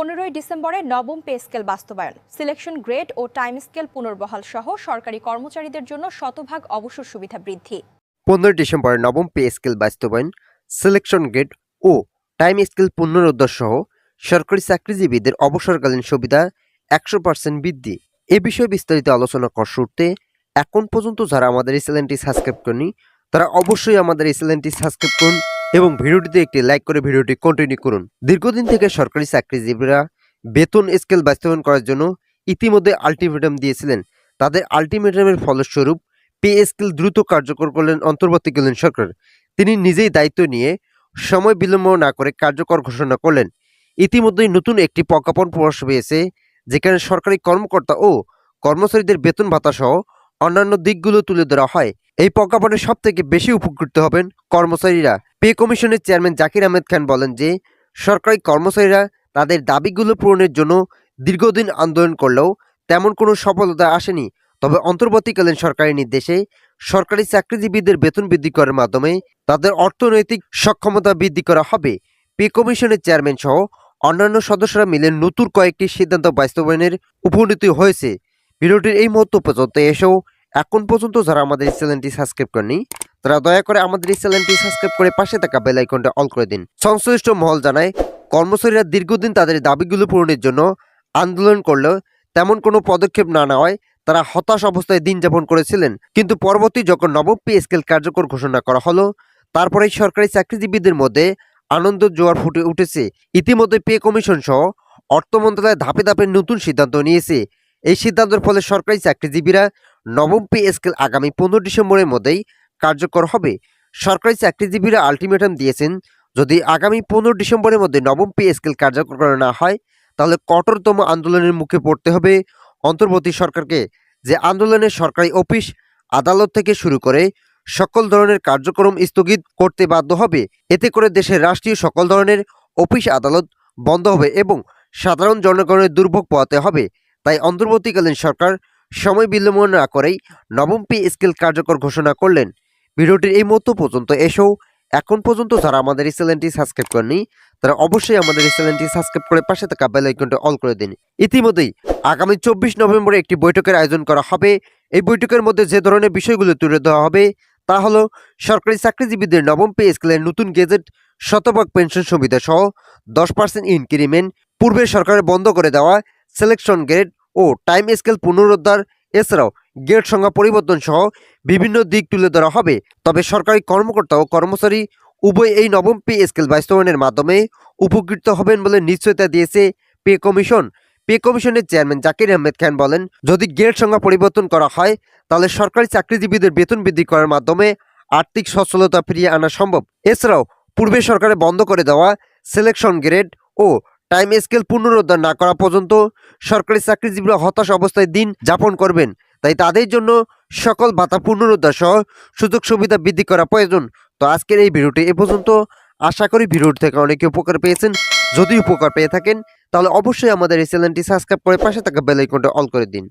15ই ডিসেম্বরে নবম pay scale বাস্তবায়ন, সিলেকশন গ্রেড ও টাইম স্কেল পুনর্বহাল সহ সরকারি কর্মচারীদের জন্য শতভাগ অবসর সুবিধা বৃদ্ধি। 15 ডিসেম্বরে নবম পে স্কেল বাস্তবায়ন, সিলেকশন গ্রেড ও টাইম স্কেল পুনরুদ্ধার সহ সরকারি চাকরিজীবীদের অবসরকালীন সুবিধা 100% বৃদ্ধি। এ বিষয়ে বিস্তারিত আলোচনা করার শুরুতে এখন পর্যন্ত যারা আমাদের এই চ্যানেলটি সাবস্ক্রাইব করেনি তারা অবশ্যই আমাদের এই চ্যানেলটি সাবস্ক্রাইব করুন এবং ভিডিওটিতে একটি লাইক করে ভিডিওটি কন্টিনিউ করুন। দীর্ঘদিন থেকে সরকারি চাকরিজীবীরা বেতন স্কেল বাস্তবায়ন করার জন্য ইতিমধ্যে আলটিমেটাম দিয়েছিলেন। তাদের আলটিমেটামের ফলস্বরূপ পে স্কেল দ্রুত কার্যকর করলেন অন্তর্বর্তীকালীন সরকার। তিনি নিজেই দায়িত্ব নিয়ে সময় বিলম্ব না করে কার্যকর ঘোষণা করলেন। ইতিমধ্যেই নতুন একটি প্রজ্ঞাপন প্রকাশ পেয়েছে, যেখানে সরকারি কর্মকর্তা ও কর্মচারীদের বেতন ভাতা সহ অন্যান্য দিকগুলো তুলে ধরা হয়। এই প্রজ্ঞাপনে সব থেকে বেশি উপকৃত হবেন কর্মচারীরা। পে কমিশনের চেয়ারম্যান জাকির আহমেদ খান বলেন যে সরকারি কর্মচারীরা তাদের দাবিগুলো পূরণের জন্য দীর্ঘদিন আন্দোলন করলেও তেমন কোনো সফলতা আসেনি। তবে অন্তর্বর্তীকালীন সরকারের নির্দেশে সরকারি চাকরিজীবীদের বেতন বৃদ্ধি করার মাধ্যমে তাদের অর্থনৈতিক সক্ষমতা বৃদ্ধি করা হবে। পে কমিশনের চেয়ারম্যান সহ অন্যান্য সদস্যরা মিলে নতুন কয়েকটি সিদ্ধান্ত বাস্তবায়নের উপনীত হয়েছে। ভিডিওটির এই মুহূর্ত পর্যন্ত এসেও এখন পর্যন্ত যারা আমাদের এই চ্যানেলটি সাবস্ক্রাইব করেনি তারা দয়া করে আমাদের এই চ্যানেলটি সাবস্ক্রাইব করে পাশে থাকা বেল আইকনটা অল করে দিন। সংশ্লিষ্ট মহল জানায়, কর্মচারীরা দীর্ঘদিন তাদের দাবিগুলো পূরণের জন্য আন্দোলন করলেও তেমন কোনো পদক্ষেপ না নেওয়ায় তারা হতাশ অবস্থায় দিন যাপন করেছিলেন। কিন্তু পরবর্তী যখন নবম পে স্কেল কার্যকর ঘোষণা করা হলো, তারপরেই সরকারি চাকরিজীবীদের মধ্যে আনন্দ জোয়ার ফুটে উঠেছে। ইতিমধ্যে পে কমিশন সহ অর্থ মন্ত্রণালয় ধাপে ধাপে নতুন সিদ্ধান্ত নিয়েছে। এই সিদ্ধান্তের ফলে সরকারি চাকরিজীবীরা নবম পে স্কেল আগামী 15 ডিসেম্বরের মধ্যেই কার্যকর হবে। সরকারি চাকরিজীবীরা আলটিমেটাম দিয়েছেন, যদি আগামী 15 ডিসেম্বরের মধ্যে নবম পে স্কেল কার্যকর করা না হয় তাহলে কঠোরতম আন্দোলনের মুখে পড়তে হবে অন্তর্বর্তী সরকারকে। যে আন্দোলনে সরকারি অফিস আদালত থেকে শুরু করে সকল ধরনের কার্যক্রম স্থগিত করতে বাধ্য হবে। এতে করে দেশের রাষ্ট্রীয় সকল ধরনের অফিস আদালত বন্ধ হবে এবং সাধারণ জনগণের দুর্ভোগ পোহাতে হবে। তাই অন্তর্বর্তীকালীন সরকার সময় বিলম্ব না করেই নবম পে স্কেল কার্যকর ঘোষণা করলেন। ভিডিওটির এই মুহূর্ত পর্যন্ত এসেও এখন পর্যন্ত যারা আমাদের এই চ্যানেলটি সাবস্ক্রাইব করেনি তারা অবশ্যই আমাদের এই চ্যানেলটি সাবস্ক্রাইব করে পাশে থাকা বেল আইকনটা অল করে দিন। ইতিমধ্যেই আগামী 24 নভেম্বরে একটি বৈঠকের আয়োজন করা হবে। এই বৈঠকের মধ্যে যে ধরনের বিষয়গুলো তুলে ধরা হবে তা হলো সরকারি চাকরিজীবীদের নবম পে স্কেলের নতুন গেজেট, শতভাগ পেনশন সুবিধা সহ 10% ইনক্রিমেন্ট, পূর্বের সরকারের বন্ধ করে দেওয়া সিলেকশন গ্রেড ও টাইম স্কেল পুনরুদ্ধার, এছাড়াও গ্রেড সংখ্যা পরিবর্তন সহ বিভিন্ন দিক তুলে ধরা হবে। তবে সরকারি কর্মকর্তা ও কর্মচারী উভয় এই নবম পে স্কেল বাস্তবায়নের মাধ্যমে উপকৃত হবেন বলে নিশ্চয়তা দিয়েছে পে কমিশন। পে কমিশনের চেয়ারম্যান জাকির আহমেদ খান বলেন, যদি গ্রেড সংখ্যা পরিবর্তন করা হয় তাহলে সরকারি চাকরিজীবীদের বেতন বৃদ্ধি করার মাধ্যমে আর্থিক সচ্ছলতা ফিরিয়ে আনা সম্ভব। এছাড়াও পূর্বে সরকারে বন্ধ করে দেওয়া সিলেকশন গ্রেড ও টাইম স্কেল পুনরুদ্ধার না করা পর্যন্ত সরকারি চাকরিজীবীরা হতাশ অবস্থায় দিন যাপন করবেন। তাই তাদের জন্য সকল ভাতা পুনরুদ্ধার সহ সুযোগ সুবিধা বৃদ্ধি করা প্রয়োজন। তো আজকের এই ভিডিওটি এ পর্যন্ত। আশা করি ভিডিওটি থেকে অনেকে উপকার পেয়েছেন। যদি উপকার পেয়ে থাকেন তাহলে অবশ্যই আমাদের এই চ্যানেলটি সাবস্ক্রাইব করে পাশে থাকা বেল আইকনটা অল করে দিন।